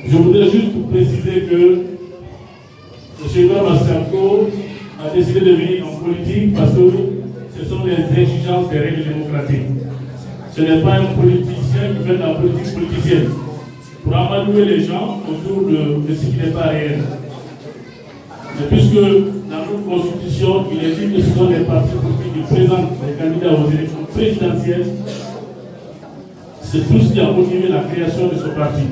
Je voudrais juste préciser que M. Ibrahim Masako a décidé de venir en politique parce que ce sont les exigences des règles démocratiques. Ce n'est pas un politicien qui fait de la politique politicienne pour amadouer les gens autour de ce qui n'est pas réel. Mais puisque dans notre constitution, il est dit que ce sont les partis politiques qui présentent les candidats aux élections présidentielles, c'est tout ce qui a motivé la création de ce parti.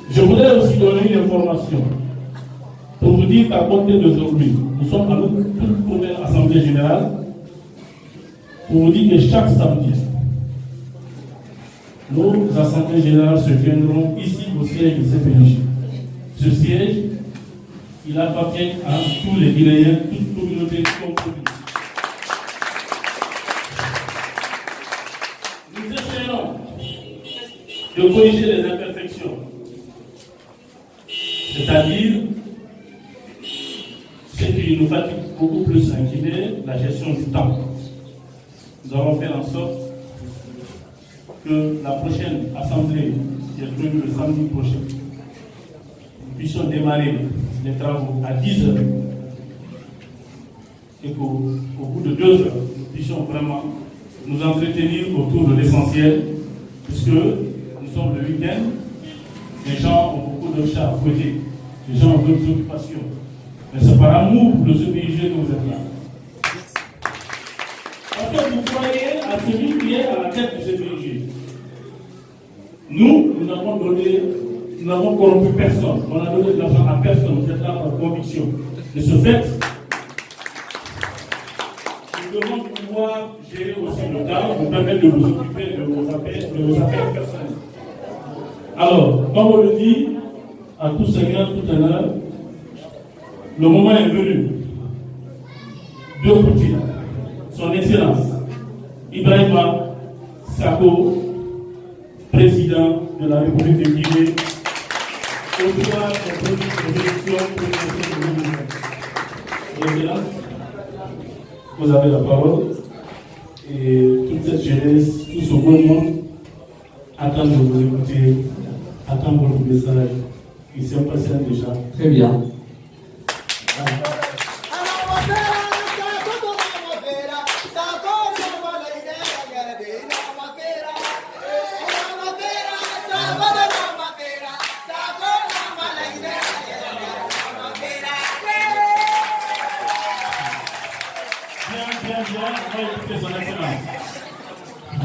Je voudrais aussi donner une information pour vous dire qu'à compter d'aujourd'hui, nous sommes à notre toute première assemblée générale, pour vous dire que chaque samedi, nos assemblées générales se tiendront ici au siège de CPJ. Ce siège, il appartient à tous les Guinéens, toute communauté confondue. Nous essayons de corriger les imperfections, c'est-à-dire ce qui nous fatigue beaucoup plus en Guinée, la gestion du temps. Nous allons faire en sorte que la prochaine assemblée, qui est prévue le samedi prochain, nous puissions démarrer les travaux à 10 heures et qu'au bout de 2 heures, nous puissions vraiment nous entretenir autour de l'essentiel, puisque nous sommes le week-end, les gens ont beaucoup de chats à fouetter, les gens ont d'autres occupations. Mais c'est par amour pour le CPIG que vous êtes là. Parce que vous croyez à celui qui est à la tête du CPIG. Nous n'avons corrompu personne. On n'a donné de l'argent à personne. Vous êtes là par conviction. De ce fait, nous devons pouvoir gérer aussi le temps, vous permettre de vous occuper de vos affaires personnelles. Alors, comme on le dit à tout Seigneur tout à l'heure, le moment est venu de Poutine, son Excellence Ibrahima Sako, président de la République de Guinée, au pouvoir des élections présidentielles de 2020. Excellence, vous avez la parole et toute cette jeunesse, tout ce bon monde attend de vous écouter, attend votre message. Il s'impatiente déjà. Très bien.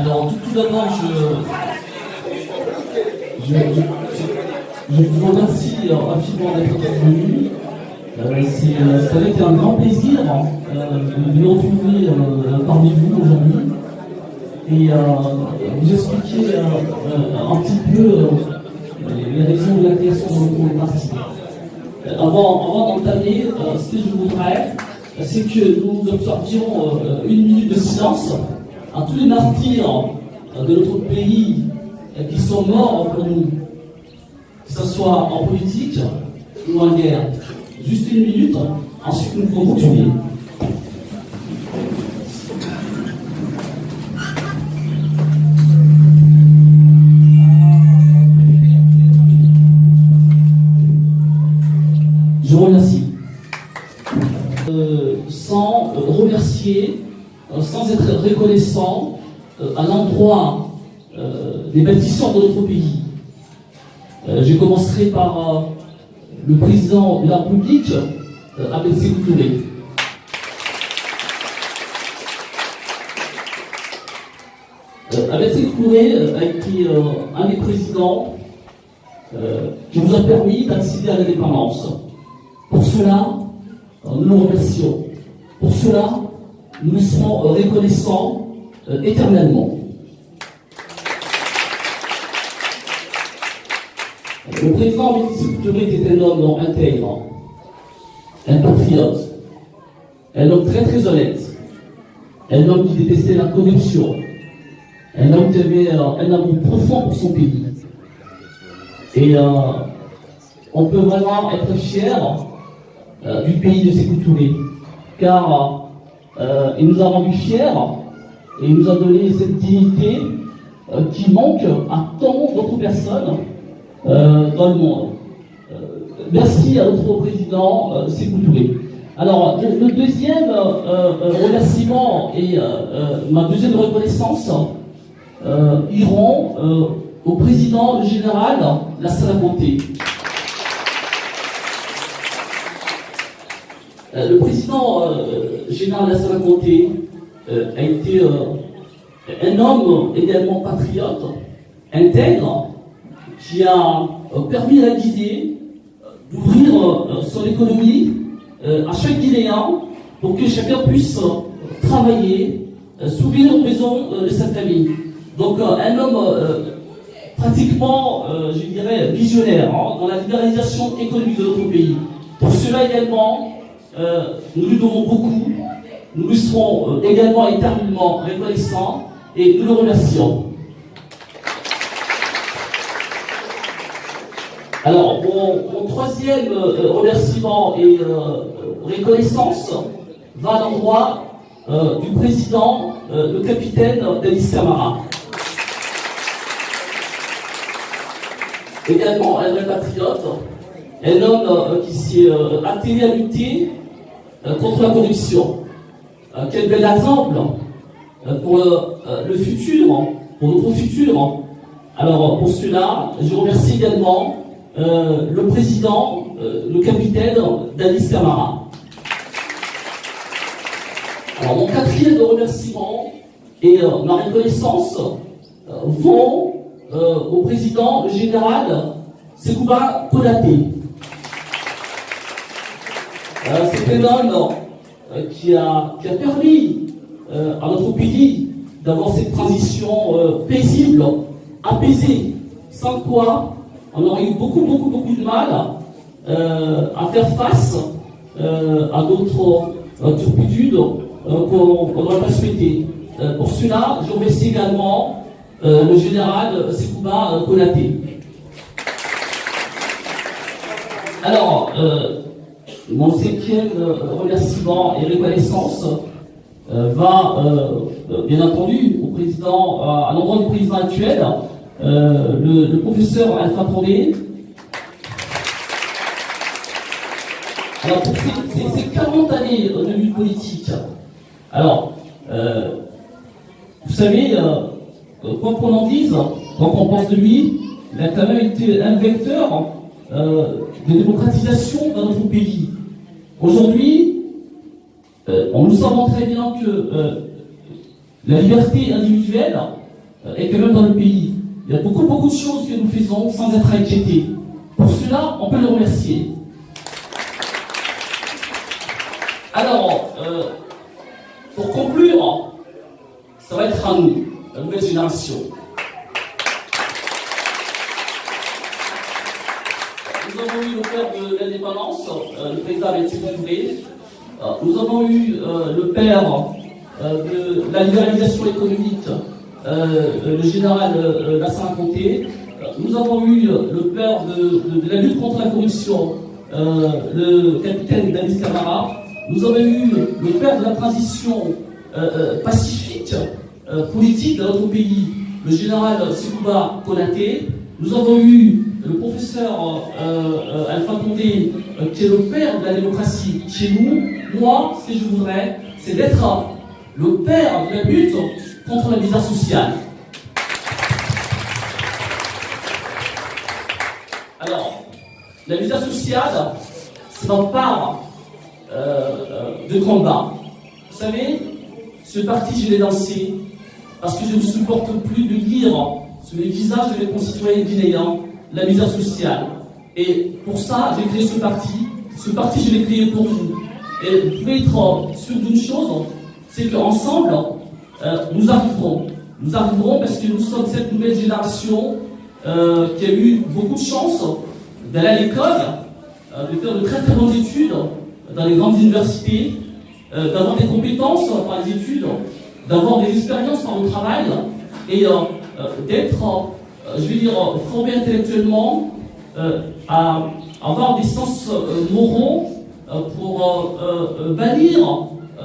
Alors, tout d'abord, je vous remercie infiniment d'être venu. Ça a été un grand plaisir de me retrouver parmi vous aujourd'hui et vous expliquer un petit peu les raisons de la création de notre parti. Avant d'entamer, ce que je voudrais, c'est que nous observions une minute de silence à tous les martyrs de notre pays qui sont morts pour nous, que ce soit en politique ou en guerre. Juste une minute, ensuite nous pouvons continuer. Je vous remercie. Sans remercier, sans être reconnaissant à l'endroit des bâtisseurs de notre pays. Je commencerai par le président de la République, Ahmed Sékou Touré. Ahmed Sékou Touré a été un des présidents qui nous a permis d'accéder à l'indépendance. Pour cela, nous nous remercions. Pour cela, nous nous serons reconnaissants éternellement. Le président Ahmed Sékou Touré était un homme intègre, un patriote, un homme très très honnête, un homme qui détestait la corruption, un homme qui avait un amour profond pour son pays. Et on peut vraiment être fier du pays de Sékou Touré, car il nous a rendus fiers et il nous a donné cette dignité qui manque à tant d'autres personnes dans le monde. Merci à notre président Sékou Touré. Alors, le deuxième remerciement et ma deuxième reconnaissance iront au président, le général Lassana Conté. Le président général Lassana Conté a été un homme également patriote, intègre, qui a permis à la Guinée d'ouvrir son économie à chaque Guinéen pour que chacun puisse travailler, s'ouvrir aux besoins de sa famille. Donc un homme pratiquement, je dirais, visionnaire dans la libéralisation économique de notre pays. Pour cela également, nous lui devons beaucoup, nous lui serons également éternellement reconnaissants et nous le remercions. Alors, mon troisième remerciement et reconnaissance va à l'endroit du président, le capitaine Dadis Camara. Également un vrai patriote, un homme qui s'est attelé à lutter contre la corruption. Quel bel exemple pour le futur, pour notre futur. Alors, pour cela, je remercie également le président, le capitaine Dadis Camara. Alors, mon quatrième remerciement et ma reconnaissance vont au président, le général Sekouba Konaté. C'est un homme qui a permis à notre pays d'avoir cette transition paisible, apaisée, sans quoi on aurait eu beaucoup de mal à faire face à d'autres turpitudes qu'on n'aurait pas souhaité. Pour cela, je remercie également le général Sekouba Konaté. Alors, mon cinquième remerciement et reconnaissance va, bien entendu, au président, à l'endroit du président actuel, le professeur Alpha Condé. Alors, pour ces 40 années de lutte politique, alors, vous savez, quoi qu'on en dise, quoi qu'on pense de lui, il a quand même été un vecteur de démocratisation dans notre pays. Aujourd'hui, nous savons très bien que la liberté individuelle est quand même dans le pays. Il y a beaucoup de choses que nous faisons sans être inquiétés. Pour cela, on peut le remercier. Alors, pour conclure, ça va être à nous, la nouvelle génération. Nous avons eu le père de l'indépendance, le président Sékou Touré. Nous avons eu le père de la libéralisation économique, le général Lassana Conté. Nous avons eu le père de la lutte contre la corruption, le capitaine Dadis Camara. Nous avons eu le père de la transition pacifique, politique dans notre pays, le général Sekouba Konaté. Nous avons eu le professeur Alpha Condé, qui est le père de la démocratie chez nous. Moi, ce que je voudrais, c'est d'être le père de la lutte contre la misère sociale. Alors, la misère sociale, c'est ma part de combat. Vous savez, ce parti, je l'ai lancé parce que je ne supporte plus de lire sur les visages de mes concitoyens guinéens la misère sociale. Et pour ça, j'ai créé ce parti. Ce parti, je l'ai créé pour vous. Et vous pouvez être sûr d'une chose, c'est qu'ensemble, nous arriverons. Nous arriverons parce que nous sommes cette nouvelle génération qui a eu beaucoup de chance d'aller à l'école, de faire de très bonnes études dans les grandes universités, d'avoir des compétences par les études, d'avoir des expériences par le travail et d'être, je vais dire, formé intellectuellement, à avoir des sens moraux pour bannir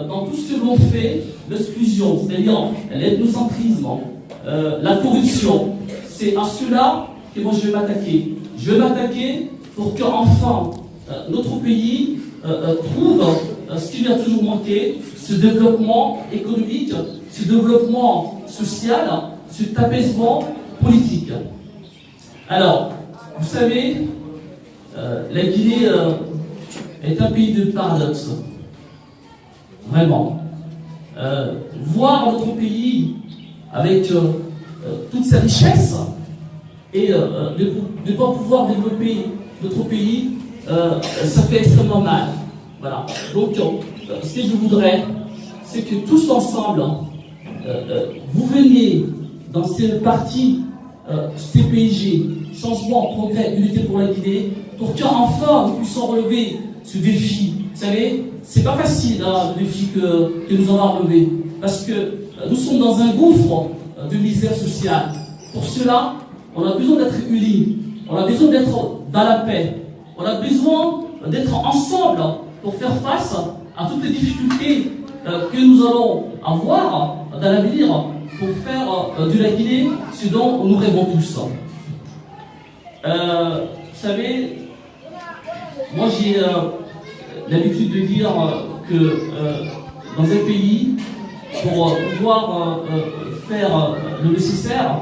dans tout ce que l'on fait l'exclusion, c'est-à-dire l'ethnocentrisme, la corruption. C'est à cela que moi je vais m'attaquer. Je vais m'attaquer pour qu'enfin notre pays trouve ce qui lui a toujours manqué, ce développement économique, ce développement social, cet apaisement politique. Alors, vous savez, la Guinée est un pays de paradoxe. Vraiment. Voir notre pays avec toute sa richesse et ne pas pouvoir développer notre pays, ça fait extrêmement mal. Voilà. Donc, ce que je voudrais, c'est que tous ensemble, vous veniez dans ce parti CPIG, Changement, Progrès, Unité pour la Guinée, pour qu'enfin nous puissions relever ce défi. Vous savez, c'est pas facile le défi que nous avons relevé, parce que nous sommes dans un gouffre de misère sociale. Pour cela, on a besoin d'être unis, on a besoin d'être dans la paix, on a besoin d'être ensemble pour faire face à toutes les difficultés que nous allons avoir dans l'avenir pour faire de la Guinée ce dont nous rêvons tous. Vous savez, moi j'ai l'habitude de dire que dans un pays, pour pouvoir faire le nécessaire,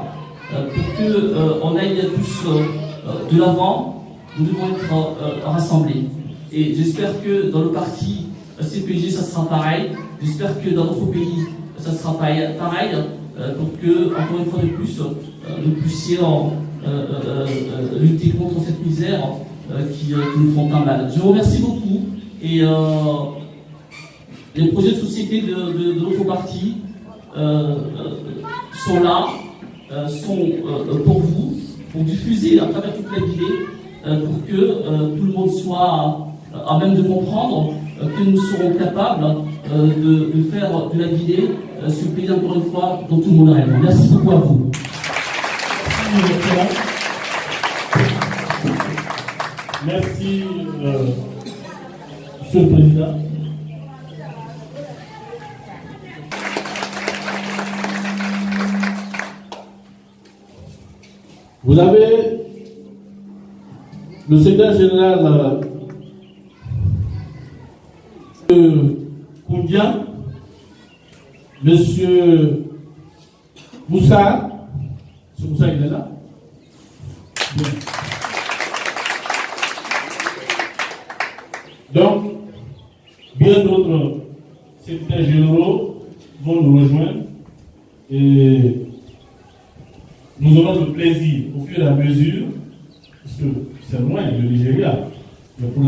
pour qu'on aille tous de l'avant, nous devons être rassemblés. Et j'espère que dans le parti CPG, ça sera pareil. J'espère que dans notre pays, ça sera pareil, pour que, encore une fois de plus, nous puissions lutter contre cette misère qui nous font tant mal. Je vous remercie beaucoup. Et les projets de société de notre parti sont là, sont pour vous, pour diffuser à travers toute la Guinée, pour que tout le monde soit à même de comprendre que nous serons capables de faire de la Guinée ce pays, encore une fois, dont tout le monde rêve. Merci beaucoup à vous. Merci, Monsieur le Président. Vous avez le secrétaire général Koundia, Monsieur Moussa. Monsieur Moussa, il est là? Bien. Donc, bien d'autres secrétaires généraux vont nous rejoindre et nous aurons le plaisir, au fur et à mesure, parce que c'est loin le Nigeria, mais pour